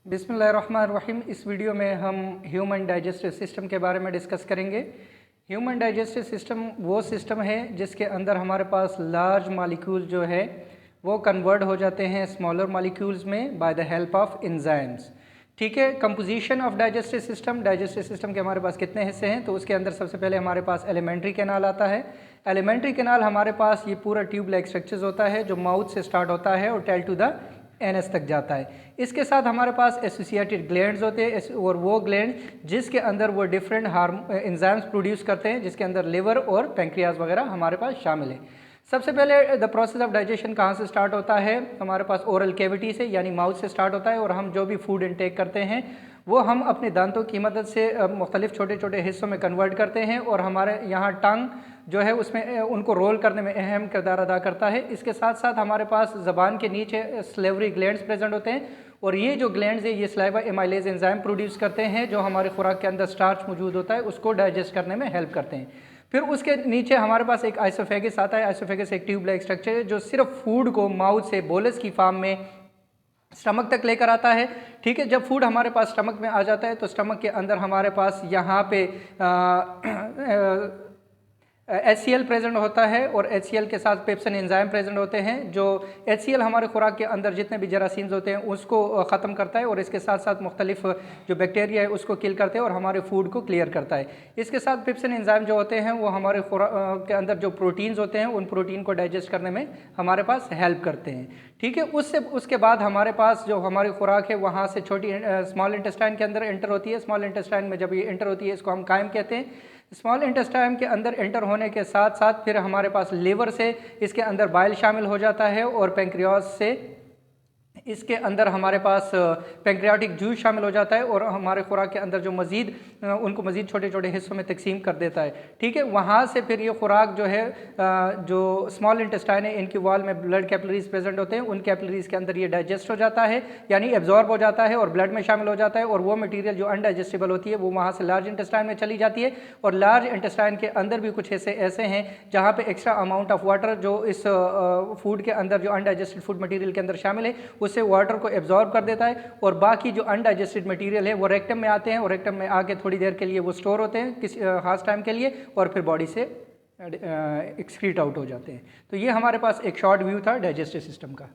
बिस्मिल्लाहिर्रहमानिर्रहीम। इस वीडियो में हम ह्यूमन डाइजेस्टिव सिस्टम के बारे में डिस्कस करेंगे। ह्यूमन डाइजेस्टिव सिस्टम वो सिस्टम है जिसके अंदर हमारे पास लार्ज मॉलिक्यूल जो है वो कन्वर्ट हो जाते हैं स्मॉलर मॉलिक्यूल्स में by the help of enzymes. ठीक है। कंपोजिशन ऑफ डाइजेस्टिव सिस्टम के हमारे पास कितने हिस्से हैं, तो उसके अंदर सबसे पहले हमारे पास एलिमेंट्री कैनाल आता है। एलिमेंट्री कैनाल हमारे पास ये पूरा ट्यूब लाइक स्ट्रक्चर्स होता है जो माउथ से स्टार्ट होता है और टेल टू द एनएस तक जाता है। इसके साथ हमारे पास एसोसिएटेड ग्लैंड्स होते हैं और वो ग्लैंड जिसके अंदर वो डिफरेंट एंजाइम्स प्रोड्यूस करते हैं, जिसके अंदर लिवर और पैंक्रियाज वगैरह हमारे पास शामिल है। सबसे पहले द प्रोसेस ऑफ डाइजेशन कहाँ से स्टार्ट होता है, हमारे पास ओरल कैविटी से यानी माउथ से स्टार्ट होता है। और हम जो भी फूड इनटेक करते हैं वो हम अपने दांतों की मदद से मुख्तलिफ छोटे छोटे हिस्सों में कन्वर्ट करते हैं और हमारे यहाँ टंग जो है उसमें उनको रोल करने में अहम किरदार अदा करता है। इसके साथ साथ हमारे पास ज़बान के नीचे सलेवरी ग्लैंड्स प्रेजेंट होते हैं और ये जो ग्लैंड्स है ये सलाइवा एमाइलेज एंजाइम प्रोड्यूस करते हैं जो हमारे खुराक के अंदर स्टार्च मौजूद होता है उसको डाइजेस्ट करने में हेल्प करते हैं। फिर उसके नीचे हमारे पास एक आइसोफेगस आता है। आइसोफेगस एक ट्यूब लाइक स्ट्रक्चर है जो सिर्फ फूड को माउथ से बोलस की फॉर्म में स्टमक तक लेकर आता है। ठीक है। जब फूड हमारे पास स्टमक में आ जाता है तो स्टमक के अंदर हमारे पास यहाँ पे HCl प्रेजेंट होता है और HCl के साथ पेप्सिन एंजाइम प्रेजेंट होते हैं। जो HCl हमारे खुराक के अंदर जितने भी जरासीम्स होते हैं उसको ख़त्म करता है और इसके साथ साथ मुख्तलिफ जो बैक्टीरिया है उसको किल करते हैं और हमारे फूड को क्लियर करता है। इसके साथ पेप्सिन एंजाइम जो होते हैं वो हमारे खुराक के अंदर जो प्रोटीन्स होते हैं उन प्रोटीन को डाइजेस्ट करने में हमारे पास हेल्प करते हैं। ठीक है। उसके बाद हमारे पास जो हमारी खुराक है वहाँ से छोटी स्मॉल इंटेस्टाइन के अंदर एंटर होती है। स्मॉल इंटेस्टाइन में जब ये एंटर होती है इसको हम कायम कहते हैं। स्मॉल इंटेस्टाइन के अंदर एंटर होने के साथ साथ फिर हमारे पास लीवर से इसके अंदर बाइल शामिल हो जाता है और पैंक्रियाज से इसके अंदर हमारे पास पैंक्रियाटिक जूस शामिल हो जाता है और हमारे खुराक के अंदर जो उनको मज़ीद छोटे छोटे हिस्सों में तकसीम कर देता है। ठीक है। वहाँ से फिर ये खुराक जो है जो स्मॉल इंटेस्टाइन है इनकी वॉल में ब्लड कैपिलरीज प्रेजेंट होते हैं, उन कैपिलरीज के अंदर ये डाइजेस्ट हो जाता है यानी एब्जॉर्ब हो जाता है और ब्लड में शामिल हो जाता है और वो मटीरियल जो अनडाइजेस्टेबल होती है वो वहाँ से लार्ज इंटेस्टाइन में चली जाती है। और लार्ज इंटेस्टाइन के अंदर भी कुछ हिस्से ऐसे हैं जहाँ पे एक्स्ट्रा अमाउंट ऑफ वाटर जो इस फूड के अंदर जो अनडाइजेस्टेड फूड मटीरियल के अंदर शामिल है उससे वाटर को एब्जॉर्ब कर देता है और बाकी जो अनडाइजेस्टेड मटेरियल है वो रेक्टम में आते हैं और रेक्टम में आके थोड़ी देर के लिए वो स्टोर होते हैं किसी खास टाइम के लिए और फिर बॉडी से एक्सक्रीट आउट हो जाते हैं। तो ये हमारे पास एक शॉर्ट व्यू था डाइजेस्टिव सिस्टम का।